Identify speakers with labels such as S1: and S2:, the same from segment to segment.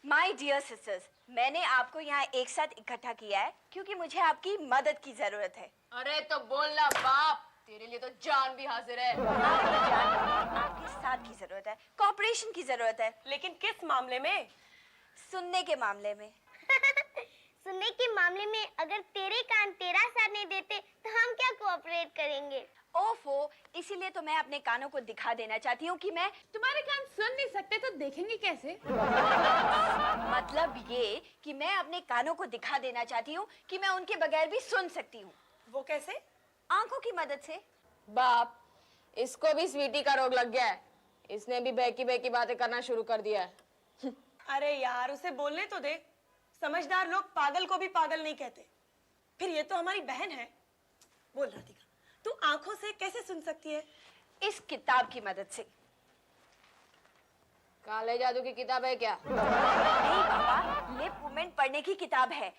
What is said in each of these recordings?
S1: My dear sisters, मैंने आपको यहाँ एक साथ इकट्ठा किया है क्योंकि मुझे आपकी मदद की जरूरत है।
S2: अरे तो बोलना बाप, तेरे लिए तो जान भी हाजिर है।
S1: आपकी जान नहीं, आपके साथ की जरूरत है, कोऑपरेशन की जरूरत है।
S3: लेकिन किस मामले में?
S1: सुनने के मामले में।
S4: सुनने के मामले में अगर तेरे कान तेरा साथ नहीं देते तो हम क्या कोऑपरेट करेंगे?
S1: ओफो, इसीलिए तो मैं अपने कानों को दिखा देना चाहती हूँ कि मैं
S2: तुम्हारे कान सुन नहीं सकते तो देखेंगे कैसे?
S1: मतलब ये कि मैं अपने कानों को दिखा देना चाहती हूँ कि मैं उनके बगैर भी सुन सकती हूँ।
S3: वो कैसे?
S1: आंखों की मदद से।
S2: बाप, इसको भी स्वीटी का रोग लग गया है। इसने भी बहकी बहकी बातें करना शुरू कर दिया है।
S3: अरे यार, उसे बोलने तो दे। समझदार लोग पागल को भी पागल नहीं कहते। फिर ये तो हमारी बहन है। बोल राधिका, तू आंखों से कैसे सुन सकती है?
S1: इस किताब की मदद से।
S2: काले जादू की किताब है क्या?
S1: नहीं पापा, लिप मूवमेंट पढ़ने की किताब है।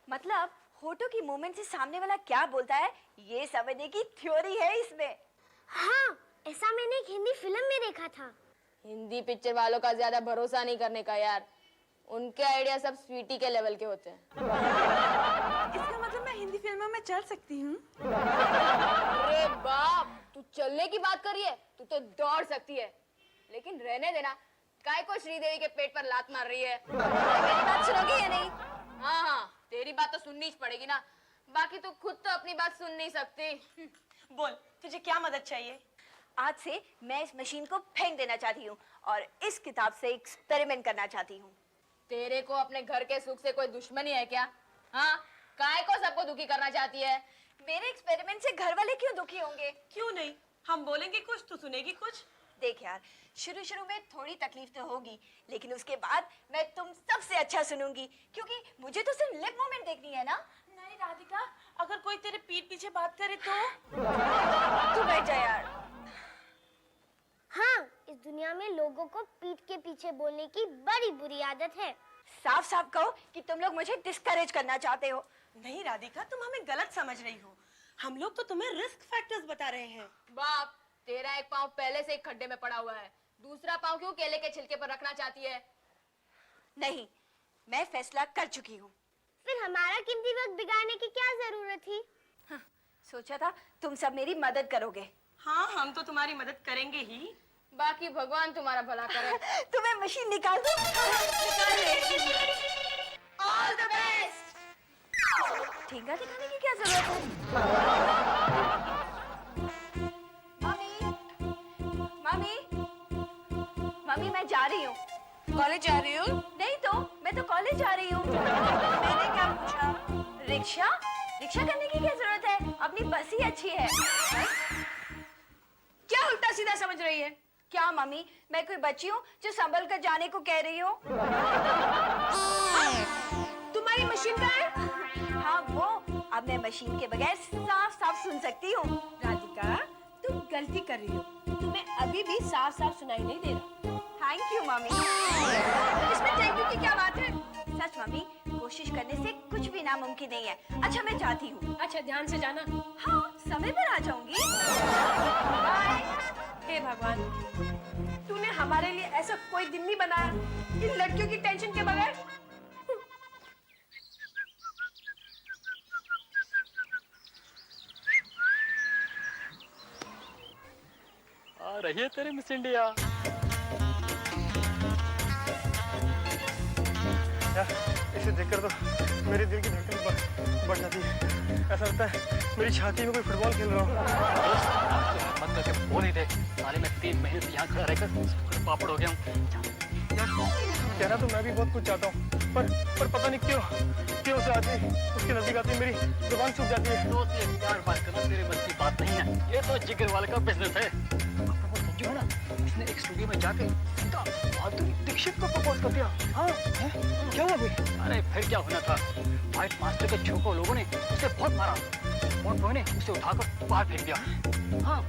S1: मतलब होठों की मूवमेंट से सामने वाला क्या बोलता है ये समझने की थ्योरी है इसमें।
S4: हाँ, ऐसा मैंने एक हिंदी फिल्म में देखा था।
S2: हिंदी पिक्चर वालों का ज्यादा भरोसा नहीं करने का यार। उनके आइडिया सब स्वीटी के लेवल के होते हैं।
S5: इसका मतलब मैं हिंदी फिल्मों में चल सकती हूँ?
S2: अरे बाप, तू चलने की बात कर रही है? तू तो दौड़ सकती है। लेकिन रहने देना, काय को श्रीदेवी के पेट पर लात मार रही है।
S1: मेरी बात सुनोगे या नहीं?
S2: हाँ, तेरी बात तो सुननी ही पड़ेगी ना। बाकी तू खुद तो अपनी बात सुन नहीं सकती।
S3: बोल, तुझे क्या मदद चाहिए?
S1: आज से मैं इस मशीन को फेंक देना चाहती हूँ और इस किताब से एक्सपेरिमेंट करना चाहती हूँ।
S2: तेरे को अपने घर के सुख से कोई दुश्मनी है क्या? हाँ, काय को सबको दुखी करना चाहती है?
S1: मेरे एक्सपेरिमेंट से घर वाले क्यों दुखी होंगे?
S3: क्यों नहीं, हम बोलेंगे कुछ, तू सुनेगी कुछ।
S1: देख यार, शुरू में थोड़ी तकलीफ तो होगी, लेकिन उसके बाद मैं तुम सबसे अच्छा सुनूंगी क्योंकि मुझे तो सिर्फ लिप मूवमेंट देखनी है ना।
S3: नहीं राधिका, अगर कोई तेरे पीठ पीछे बात करे तो?
S1: तू बैठ जा यार।
S4: हाँ, इस दुनिया में लोगों को पीठ के पीछे बोलने की बड़ी बुरी आदत है।
S1: साफ साफ कहो कि तुम लोग मुझे डिस्करेज करना चाहते हो।
S3: नहीं राधिका, तुम हमें गलत समझ रही हो। हम लोग तो तुम्हें रिस्क फैक्टर्स बता रहे हैं।
S2: बाप, तेरा एक पाँव पहले से एक खड्डे में पड़ा हुआ है। दूसरा पाँव क्यों केले के छिलके पर रखना चाहती है?
S1: नहीं, मैं फैसला कर चुकी हूँ।
S4: फिर हमारा कीमती वक्त बिगाड़ने की क्या जरूरत थी?
S1: हाँ, सोचा था तुम सब मेरी मदद करोगे।
S3: हाँ, हम तो तुम्हारी मदद करेंगे ही।
S2: बाकी भगवान तुम्हारा भला करे।
S1: तुम्हें मशीन निकाल दो।
S2: All the best.
S1: ठेंगा दिखाने की क्या जरूरत है? मम्मी, मम्मी, मम्मी मैं जा रही हूँ।
S5: कॉलेज जा रही हो?
S1: नहीं तो, मैं तो कॉलेज जा रही हूँ। मैंने क्या पूछा? रिक्शा? रिक्शा करने की क्या जरूरत है? अपनी बस ही अच्छी है।
S2: क्या उल्टा सीधा समझ रही है?
S1: क्या मम्मी, मैं कोई बच्ची हूँ जो संभल कर जाने को कह रही हो?
S2: तुम्हारी मशीन कहाँ है?
S1: हाँ वो, अब मैं मशीन के बगैर साफ साफ सुन सकती हूँ।
S5: राधिका, तुम गलती कर रही हो। तुम्हें अभी भी साफ साफ सुनाई नहीं दे रहा।
S1: Thank you mummy. इसमें थैंक यू की क्या बात है? सच मम्मी, कोशिश करने से कुछ भी नामुमकिन नहीं है। अच्छा मैं जाती हूँ।
S5: अच्छा, ध्यान से जाना।
S1: हाँ, समय पर आ जाऊंगी। बाय।
S5: हे भगवान, तूने हमारे लिए ऐसा कोई दिन नहीं बनाया इन लड़कियों की टेंशन के बगैर।
S6: आ रही है तेरी मिस इंडिया।
S7: यार, इसे देखकर तो मेरे दिल की धड़कन बढ़ जाती है। ऐसा लगता है मेरी छाती में कोई फुटबॉल खेल रहा हूँ।
S6: मत करके बोल ही दे। साले मैं 3 महीने से यहाँ खड़ा रहकर पापड़ हो गया हूँ।
S7: यार, कहना तो मैं भी बहुत कुछ चाहता हूँ, पर पता नहीं क्यों उसे आती, उसके नजदीक आती मेरी जुबान सूख जाती है।
S6: दोस्त, ये प्यार बात करना तेरे बस की बात नहीं है। ये तो जिगर वाले का बिजनेस है। वो संजू है ना, उसने एक स्टूडियो में जाके सीधा माधुरी दीक्षित को प्रपोज कर दिया।
S7: हाँ, क्या हुआ भाई?
S6: अरे फिर क्या होना था, व्हाइट मास्टर के छोको लोगों ने उसे बहुत मारा और उन्होंने उसे उठाकर बाहर फेंक दिया। हाँ,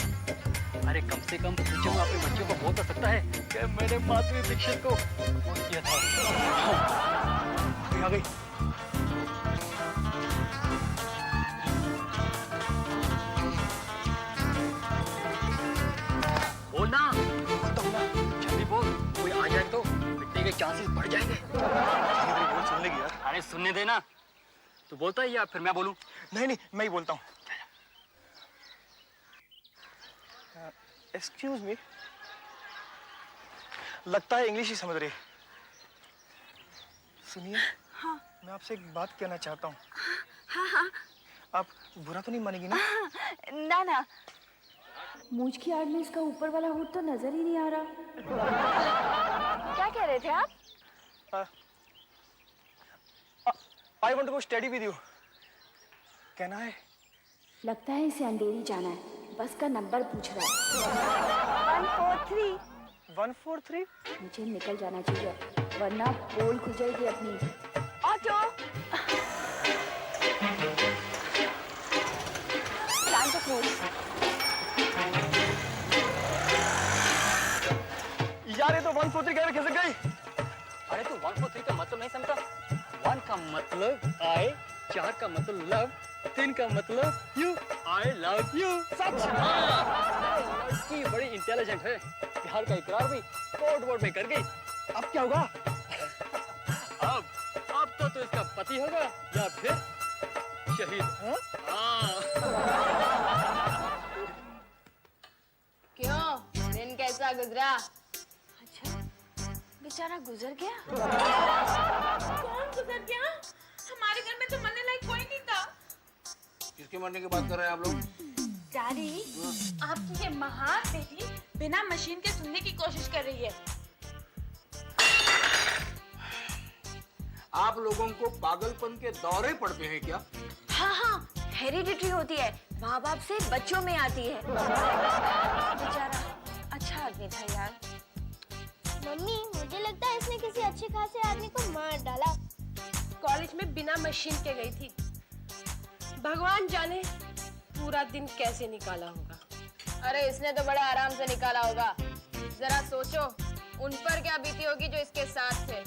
S6: अरे कम से कम संजू अपने बच्चों को बोल तो सकता है कि मैंने माधुरी दीक्षित को प्रपोज किया था।
S7: आ गई।
S6: बोलना, जल्दी बोल, कोई आ जाए तो मिटने के चांसेस बढ़ जाएंगे।
S7: बोल सुन लेगी यार।
S6: अरे सुनने देना, तू बोलता है या फिर मैं बोलूं?
S7: नहीं नहीं, मैं ही बोलता हूँ। एक्सक्यूज मी, लगता है इंग्लिश ही समझ रही। सुनिए,
S1: हाँ
S7: मैं आपसे एक बात कहना चाहता हूँ।
S1: हाँ हाँ
S7: आप बुरा तो नहीं मानेगी ना?
S1: ना ना, मूंछ की आड़ में इसका ऊपर वाला होठ तो नजर ही नहीं आ रहा। क्या कह रहे थे आप?
S7: I want to go study with you, कहना है।
S1: लगता है इसे अंधेरी जाना है, बस का नंबर पूछ रहा है। 143।
S7: 143?
S1: मुझे निकल जाना चाहिए, वरना पोल खुजेगी अपनी। ऑटो। Time to close.
S7: यार ये तो 143 कह रहे, खिसक गई।
S6: अरे तू 143 का मतलब नहीं समझता? 1 का मतलब आई, 4 का मतलब लव, 3 का मतलब यू, आई लव यू। सच? हाँ। लड़की बड़ी इंटेलिजेंट है, प्यार का इकरार भी कोर्ट वोट में कर गई। अब क्या होगा? अब तो इसका पति होगा या फिर शहीद। हाँ?
S2: क्यों, दिन कैसा गुजरा?
S1: अच्छा, बेचारा गुजर गया।
S3: कौन गुजर गया? हमारे घर में तो मरने लायक कोई नहीं था।
S8: किसके मरने की बात कर रहे हैं आप लोग?
S5: डैडी, आपकी ये महान बेटी बिना मशीन के सुनने की कोशिश कर रही है।
S8: आप लोगों को पागलपन के दौरे पड़ते हैं क्या?
S1: हाँ हाँ, हेरिडिटरी होती है, माँ बाप से बच्चों में आती है। बेचारा अच्छा आदमी था यार।
S4: मम्मी, मुझे लगता है इसने किसी अच्छे खासे आदमी को मार डाला।
S5: कॉलेज में बिना मशीन के गई थी, भगवान जाने पूरा दिन कैसे निकाला होगा।
S2: अरे इसने तो बड़े आराम से निकाला होगा। जरा सोचो, उन पर क्या बीती होगी जो इसके साथ थे।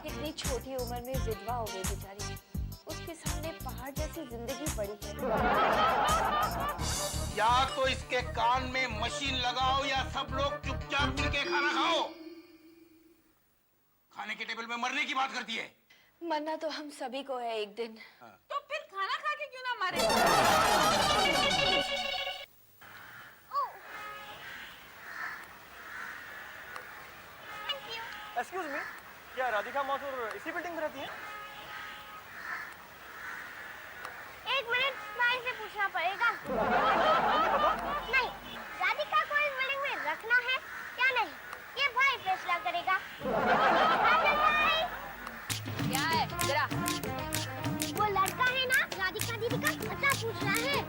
S1: इतनी छोटी उम्र में विधवा हो गई बेचारी, उसके सामने पहाड़ जैसी जिंदगी पड़ी है।
S8: या तो इसके कान में मशीन लगाओ या सब लोग चुपचाप मिलके खाना खाओ। खाने के टेबल में मरने की बात करती है।
S1: मरना तो हम सभी को है एक दिन।
S5: तो फिर खाना खा के क्यों ना मारे?
S7: एक्सक्यूज मी, क्या राधिका माथुर इसी बिल्डिंग में रहती हैं?
S4: एक मिनट, भाई से पूछना पड़ेगा। नहीं, राधिका को इस बिल्डिंग में रखना है क्या नहीं, ये भाई फैसला करेगा। आनंद भाई,
S2: क्या है? जरा
S4: वो लड़का है ना, राधिका दीदी का पता पूछ रहा है।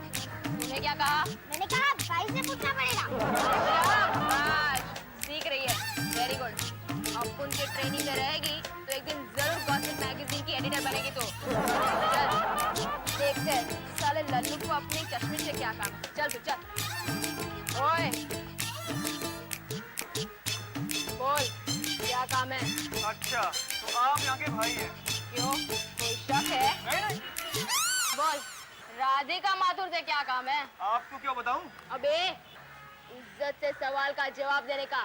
S2: तूने क्या कहा?
S4: मैंने कहा भाई से पूछना पड़ेगा।
S2: शाबाश, सीख रही है, वेरी गुड। अब उनके ट्रेनिंग में रहेगी तो एक दिन जरूर गॉसिप मैगजीन की एडिटर बनेगी। तो चल देखते हैं साले लल्लू को अपने चश्मे से क्या काम। चल तू चल। ओए बोल, क्या काम है?
S7: अच्छा, तो आप यहाँ के भाई हैं?
S2: क्यों, कोई शक है?
S7: नहीं,
S2: बोल, राधिका माथुर से क्या काम है?
S7: आपको क्यों बताऊं?
S2: अबे इज्जत से सवाल का जवाब देने का,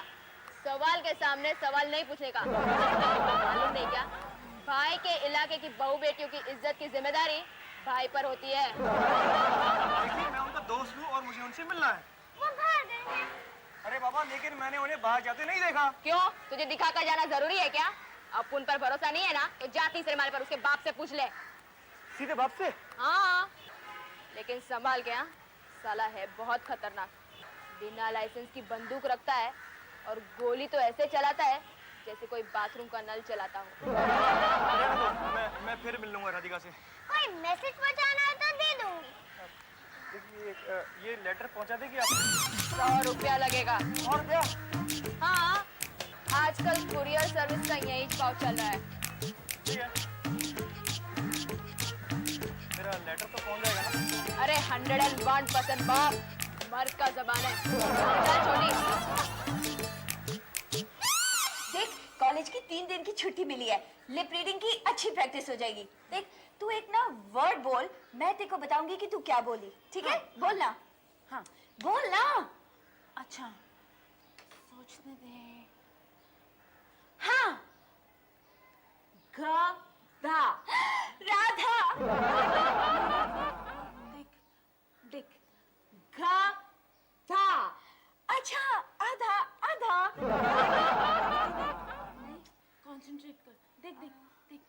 S2: सवाल के सामने सवाल नहीं पूछने का। मालूम नहीं क्या, भाई के इलाके की बहू बेटियों की इज्जत की जिम्मेदारी भाई पर होती है।
S7: देखिए, मैं उनका दोस्त हूँ और मुझे उनसे मिलना है।
S4: वो बाहर गए हैं।
S7: अरे बाबा, लेकिन मैंने उन्हें बाहर जाते नहीं देखा।
S2: क्यों, तुझे दिखा कर जाना जरूरी है क्या? अब उन पर भरोसा नहीं है ना, तो जा तीसरे माले पर उसके बाप से पूछ ले।
S7: सीधे बाप से?
S2: हाँ, लेकिन संभाल के। हाँ, साला है बहुत खतरनाक। बिना लाइसेंस की बंदूक रखता है और गोली तो ऐसे चलाता है जैसे कोई बाथरूम का नल चलाता हो।
S7: मैं फिर मिल लूंगा राधिका से।
S4: कोई मैसेज पहुंचाना है तो दे दूंगी।
S7: देखिए, ये लेटर पहुंचा देगी आप?
S2: 100 रुपया लगेगा।
S7: और क्या?
S2: हाँ, आजकल कुरियर सर्विस का यही भाव चल रहा है।
S7: ठीक है, मेरा लेटर तो पहुंच जाएगा ना?
S2: अरे 101% बाप, मर्द का जबान है। चल छोटी।
S1: देख, कॉलेज की 3 दिन की छुट्टी मिली है, लिप रीडिंग की अच्छी प्रैक्टिस हो जाएगी। देख, तू एक ना वर्ड बोल, मैं तेरे को बताऊंगी कि तू क्या बोली, ठीक है? बोल ना। हाँ, बोल ना। अच्छा, सोचने दे। हाँ, राधा।
S5: देख गा धा।
S1: अच्छा आधा आधा।
S5: कंसंट्रेट कर। देख देख देख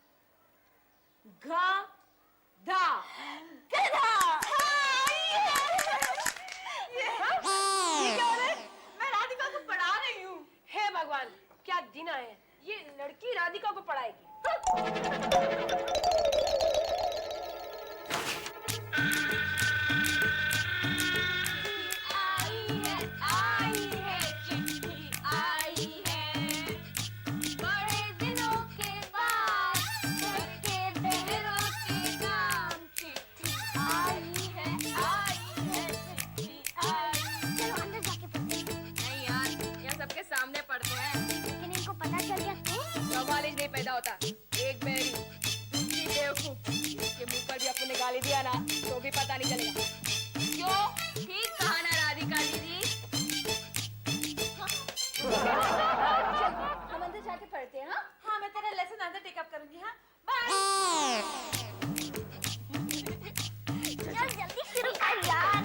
S5: गा धा।
S1: गधा। ये क्या हो रहा है? मैं राधिका को पढ़ा रही हूँ।
S5: हे भगवान, क्या दिन आए हैं। ये लड़की राधिका को पढ़ाएगी।
S2: आई है चिट्ठी आई है बड़े दिनों के बाद के बहरों के नाम चिट्ठी आई है चिट्ठी आई।
S4: चलो अंदर जाके पढ़ते हैं।
S2: नहीं यार, यहाँ सबके सामने पढ़ते हैं।
S4: लेकिन इनको पता चल गया तो?
S2: सवाल ही नहीं पैदा होता। एक बेरी दूसरी बेवकूफ, इसके मुंह पर भी अपने गाली दिया ना तो भी पता नहीं चलेगा। क्यों? ठीक कहा ना राधिका दीदी।
S1: चल हम अंदर जाके पढ़ते हैं। हाँ
S3: हाँ, मैं तेरा लेसन अंदर टेकअप करूंगी। हाँ, बाय।
S4: चल जल्दी शुरू कर यार।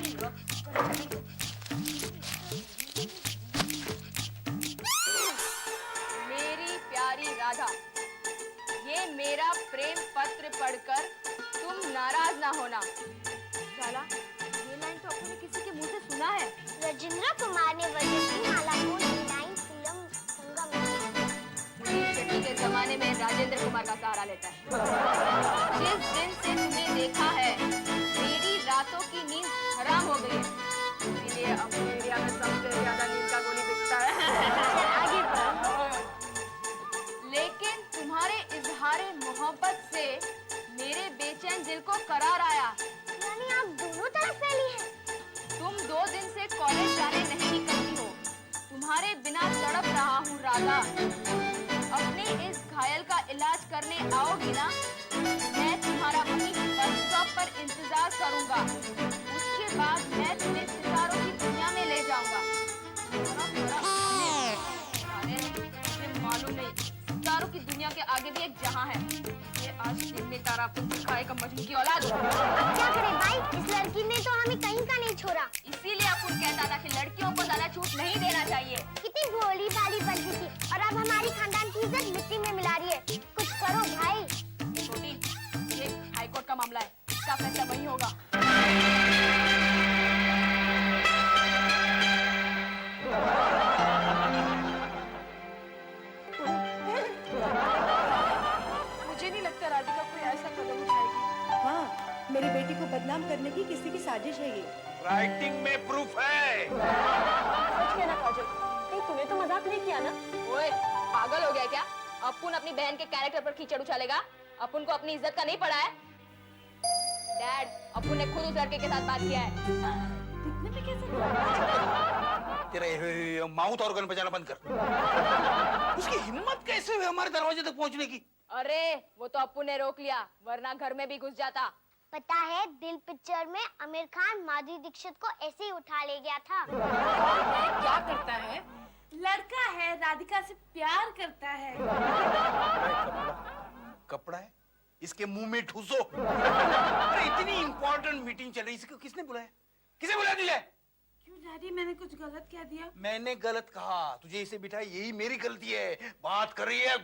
S2: मेरी प्यारी राधा, ये मेरा प्रेम पत्र पढ़कर तुम नाराज ना होना। साला, ये लाइन तो अपने किसी के मुंह से सुना है।
S4: राजेंद्र कुमार ने वजह माला को 9 फिल्म संगम में।
S2: सुनील शेट्टी के जमाने में राजेंद्र कुमार का सहारा लेता है। जिस दिन से तुम्हें देखा है मेरी रातों की नींद हराम हो गई है। इसीलिए अपने एरिया में सबसे ज्यादा नींद का गोली बिकता है।
S4: आगे बढ़।
S2: लेकिन तुम्हारे इजहारे मोहब्बत से मेरे बेचैन दिल को करार आया।
S4: यानी आप दोनों तरफ फैली हैं।
S2: तुम 2 दिन से कॉलेज जाने नहीं निकलती हो। तुम्हारे बिना तड़प रहा हूँ राधा। अपने इस घायल का इलाज करने आओगी ना? मैं तुम्हारा वहीं बस स्टॉप पर इंतजार करूंगा। उसके बाद मैं तुम्हें सितारों की दुनिया में ले जाऊंगा। अरे मुझे मालूम नहीं, सितारों की दुनिया के आगे भी एक जहां है। ये आज दिन में तारा अपन दिखाए का मजनू की औलाद।
S4: अब क्या करें भाई, इस लड़की ने तो हमें कहीं का नहीं छोड़ा।
S2: इसीलिए अपन कहता था कि लड़कियों को ज्यादा छूट नहीं देना चाहिए।
S4: कितनी भोली भाली बनती थी और अब हमारी खानदान की इज्जत मिट्टी में मिला रही है। कुछ करो भाई।
S2: छोटी, ये हाईकोर्ट का मामला है, इसका फैसला वही होगा।
S5: मुझे नहीं लगता राधिका कोई ऐसा कदम उठाएगी।
S3: हाँ, मेरी बेटी को बदनाम करने की किसी की साजिश है ये।
S8: राइटिंग में प्रूफ है।
S3: सच कहना काजल, कहीं तूने तो मजाक नहीं किया ना?
S2: ओए, पागल हो गया क्या? अपुन अपनी बहन के कैरेक्टर पर कीचड़ उछालेगा? अपुन को अपनी इज्जत का नहीं पड़ा है? डैड, अपुन ने खुद उस लड़के के साथ बात किया है।
S3: दिखने में कैसे?
S8: तेरा माउथ ऑर्गन बजाना बंद कर। उसकी हिम्मत कैसे हुई हमारे दरवाजे तक पहुंचने की?
S2: अरे वो तो अप्पू ने रोक लिया, वरना घर में भी घुस जाता।
S4: पता है, दिल पिक्चर में आमिर खान माधुरी दीक्षित को ऐसे ही उठा ले गया था।
S5: क्या करता है? लड़का है, राधिका से प्यार करता है।
S8: कपड़ा है, इसके मुंह में ठूसो। अरे इतनी इंपॉर्टेंट मीटिंग चल रही, इसको किसने बुलाया? किसे बुला दिया?
S5: क्यों डैडी, मैंने कुछ गलत कह दिया?
S8: मैंने गलत कहा, तुझे इसे बिठाया यही मेरी गलती है। बात कर रही है।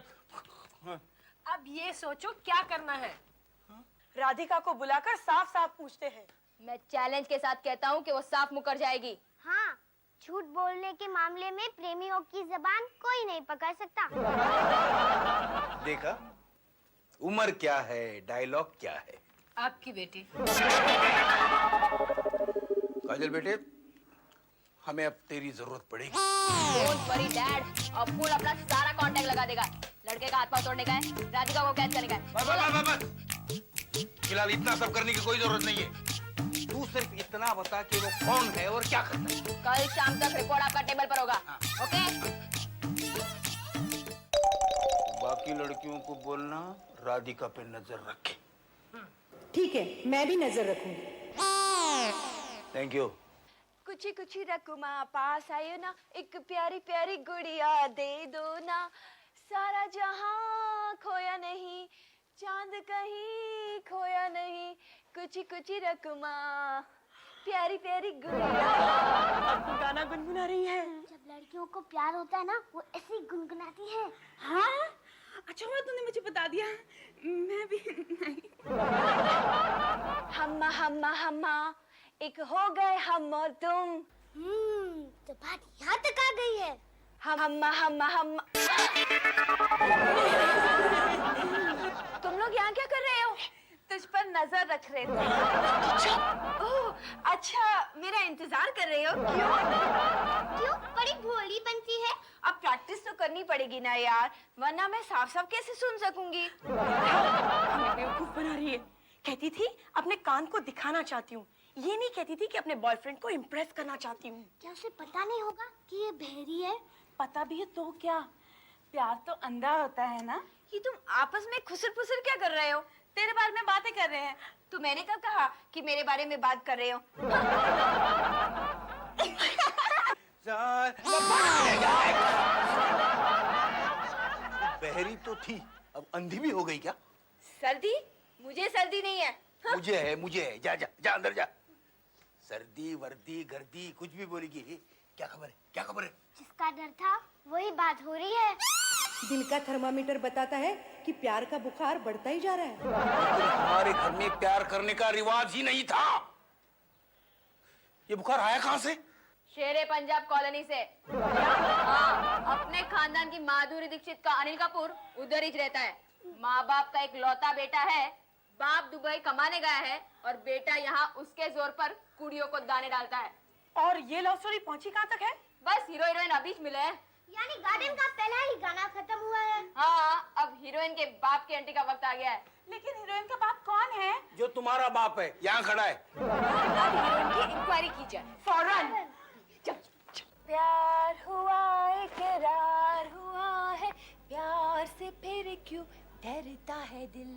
S5: अब ये सोचो क्या करना है।
S3: राधिका को बुलाकर साफ साफ पूछते हैं।
S2: मैं चैलेंज के साथ कहता हूँ कि वो साफ मुकर जाएगी।
S4: हाँ, झूठ बोलने के मामले में प्रेमियों की जबान कोई नहीं पकड़ सकता।
S8: देखा, उम्र क्या है, डायलॉग क्या है।
S5: आपकी बेटी।
S8: काजल बेटे, हमें अब तेरी जरूरत पड़ेगी।
S2: डोंट वरी डैड, अप्पू अपना सारा कांटेक्ट लगा देगा। लड़के का हाथ पांव तोड़ने का है, राधिका को कैद करने का है।
S8: बस। फिलहाल इतना सब करने की कोई जरूरत नहीं है। तू सिर्फ इतना बता कि वो कौन है और क्या करता है।
S2: कल शाम तक रिपोर्ट आपका टेबल पर होगा। ओके?
S8: बाकी लड़कियों को बोलना राधिका पे नजर रखे।
S3: ठीक है, मैं भी नजर रखूंगी।
S8: Thank you.
S1: कुछ रकुमा पास आयो ना, एक प्यारी प्यारी गुड़िया दे दो ना। सारा जहां खोया नहीं, चांद चांद कहीं खोया नहीं, कुछ रकमा प्यारी प्यारी गुड़िया।
S3: अब तो गाना गुनगुना रही है।
S4: जब लड़कियों को प्यार होता है ना, वो ऐसे ही गुनगुनाती है।
S3: हाँ, अच्छा हुआ तूने मुझे बता दिया, मैं भी नहीं।
S1: हम्मा एक हो गए हम और तुम।
S4: तो बात यहाँ तक आ गई है।
S1: हम्मा तुम लोग यहाँ क्या कर रहे हो? तुझ पर नजर रख रहे थे। ओह, अच्छा मेरा इंतजार कर रहे हो?
S4: क्यों? बड़ी भोली बनती है।
S1: अब प्रैक्टिस तो करनी पड़ेगी ना यार, वरना मैं साफ साफ कैसे सुन सकूंगी?
S3: हमें बेवकूफ बना रही है। कहती थी अपने कान को दिखाना चाहती हूँ, ये नहीं कहती थी कि अपने बॉयफ्रेंड को इम्प्रेस करना चाहती हूँ।
S4: क्या उसे पता नहीं होगा कि ये बहरी है?
S3: पता भी है तो क्या, प्यार तो अंधा होता है ना।
S1: ये तुम आपस में खुसर फुसर क्या कर रहे हो?
S3: तेरे बारे में बातें कर रहे हैं।
S1: तो मैंने कब कहा कि मेरे बारे में बात कर रहे हो?
S8: बहरी तो थी, अब अंधी भी हो गई क्या?
S1: सर्दी? मुझे सर्दी नहीं है।
S8: मुझे है। जा जा जा अंदर जा। सर्दी वर्दी गर्दी कुछ भी बोलेगी। क्या खबर है?
S4: जिसका डर था वही बात हो रही है।
S9: दिल का थर्मामीटर बताता है कि प्यार का बुखार बढ़ता ही जा रहा है।
S8: लेकिन हमारे घर में प्यार करने का रिवाज ही नहीं था। ये बुखार आया कहाँ से?
S2: शेरे पंजाब कॉलोनी से। हाँ, अपने खानदान की माधुरी दीक्षित का अनिल कपूर उधर ही रहता है। माँ बाप का एक लौता बेटा है, बाप दुबई कमाने गया है और बेटा यहाँ उसके जोर पर कुड़ियों को दाने डालता है।
S3: और ये लव स्टोरी पहुंची कहाँ तक है?
S2: बस हीरो हीरोइन अभी मिले हैं।
S4: यानी गार्डन का पहला ही गाना खत्म हुआ है।
S2: हाँ, अब हीरोइन के बाप की एंट्री का वक्त आ गया है।
S3: लेकिन हीरोइन का बाप कौन है?
S8: जो तुम्हारा बाप है, यहाँ खड़ा है।
S1: अब हीरोइन की इंक्वायरी की जाए।
S3: फौरन।
S1: प्यार हुआ इकरार हुआ है, प्यार से फिर क्यों डरता है दिल,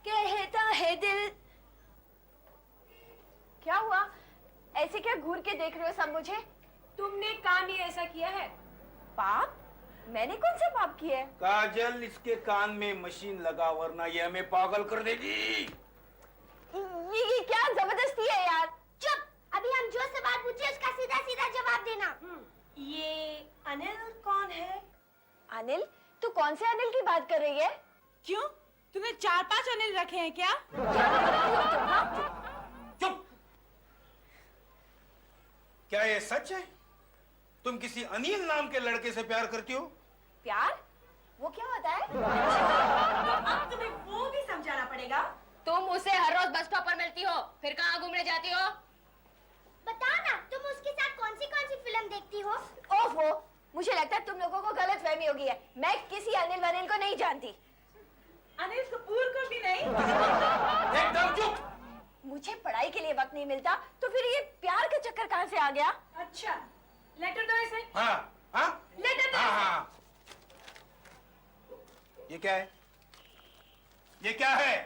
S1: कहता है दिल। क्या हुआ? ऐसे क्या घूर के देख रहे हो सब मुझे?
S5: तुमने काम ही ऐसा किया है।
S1: पाप? मैंने कौन सा पाप किया है?
S8: काजल, इसके कान में मशीन लगा वरना ये हमें पागल कर देगी।
S1: ये क्या जबरदस्ती है यार?
S4: चुप! अभी हम जो सवाल पूछे उसका सीधा सीधा जवाब देना।
S3: ये अनिल कौन है?
S1: अनिल? तू कौन से अनिल की बात कर रही है?
S3: क्यों? तूने 4-5 अनिल रखे हैं क्या?
S1: क्या करती हो तुम? हाँ?
S8: चुप! क्या ये सच है? तुम किसी अनिल नाम के लड़के से प्यार करती हो?
S1: प्यार? वो क्या होता है?
S3: तो अब तुम्हें वो भी समझाना पड़ेगा।
S2: तुम उसे हर रोज बस स्टॉप पर मिलती हो, फिर कहाँ घूमने जाती हो?
S4: बताओ ना, तुम उसके साथ कौन सी फिल्म देखती हो?
S1: ओफो, मुझे लगता है तुम लोगों को गलत फहमी हो गई है। मैं किसी अनिल वनिल को नहीं जानती।
S3: अनिल कपूर को भी नहीं?
S8: एकदम चुप!
S1: मुझे पढ़ाई के लिए वक्त नहीं मिलता, तो फिर ये प्यार का चक्कर कहाँ से आ गया?
S3: अच्छा, लेटर दो इसे।
S8: हाँ?
S3: लेटर दो।
S8: हाँ। ये क्या है? ये क्या है?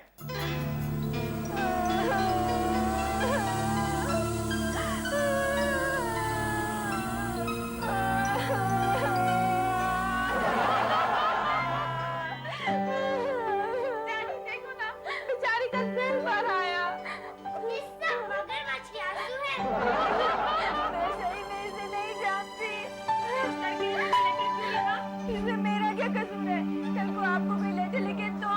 S1: देखो ना, बेचारी का दिल भर आया।
S4: ये सब मगरमच्छ के आंसू हैं।
S1: मैं सही में इसे नहीं जानती। इसमें मेरा क्या कसूर है? कल को आपको कोई लेटर लिखे तो?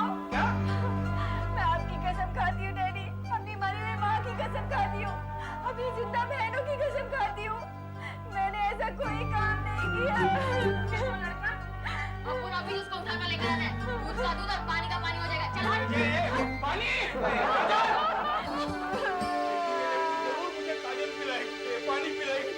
S1: मैं आपकी कसम खाती हूँ डैडी, अपनी मरी हुई माँ की कसम खाती हूँ, अपनी जिंदा बहनों की कसम खाती हूँ, मैंने ऐसा कोई काम नहीं किया।
S2: अपन अभी उसको उठा कर लेकर आना है। दूध का दूध और पानी का पानी हो जाएगा। चल हट।
S8: पानी! मुझे काजल पिलाएगी, पानी पिलाएगी।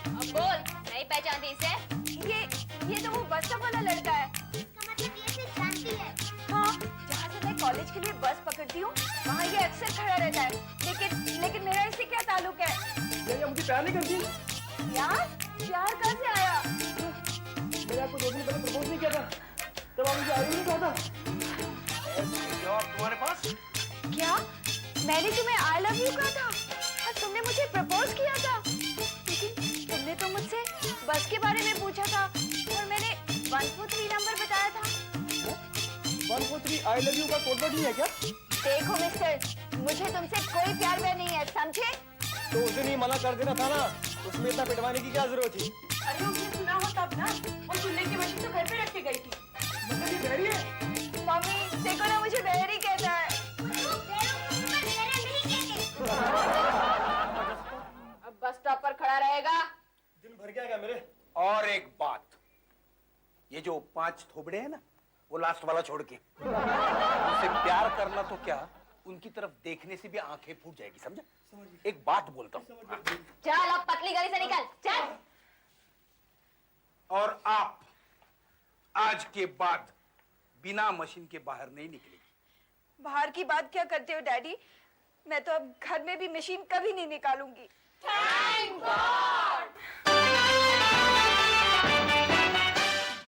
S2: अब बोल, नहीं पहचानती इसे?
S1: ये तो वो बस स्टॉप वाला लड़का है।
S4: इसका मतलब ये इसे जानती है।
S1: हाँ, जहाँ से मैं कॉलेज के लिए बस पकड़ती हूँ, वहाँ ये अक्सर खड़ा रहता है। लेकिन मेरा इससे क्या ताल्लुक है?
S7: ये मुझे प्यार नहीं करती?
S1: यार, प्यार कहाँ से आया?
S7: मैंने आपको 2 दिन पहले प्रपोज नहीं किया था, तब आप मुझे आई नहीं कहा था।
S1: मैंने तुम्हें आई लव यू कहा था और तुमने मुझे प्रपोज किया था, लेकिन तुमने तो मुझसे बस के बारे में पूछा था और मैंने 143 नंबर बताया था।
S7: 143 आई लव यू का कोड वर्ड नहीं है क्या?
S1: देखो मिस्टर, मुझे तुमसे कोई प्यार व्यार नहीं है, समझे?
S7: तो उसे नहीं मना कर देना था ना, उसमें इतना पिटवाने की क्या जरूरत थी?
S3: अरे उसने सुना हो तब ना, वो चूल्हे की मशीन तो घर पे रख के गई थी।
S7: मतलब ये बहरी है?
S1: मम्मी देखो ना, मुझे बहरी कहता है।
S2: अब बस स्टॉप पर खड़ा रहेगा।
S7: दिन भर गया क्या मेरे?
S8: और एक बात, ये जो 5 थोबड़े हैं ना, वो लास्ट वाला छोड़ के, उनसे प्यार करना तो क्या, उनकी तरफ देखने से भी आंखें फूट जाएगी, समझा? एक बात बोलता हूँ,
S2: चल अब पतली गली से निकल, चल।
S8: और आप आज के बाद बिना मशीन के बाहर नहीं निकलेगी।
S1: बाहर की बात क्या करते हो डैडी? मैं तो अब घर में भी मशीन कभी नहीं निकालूंगी।
S2: Thank God.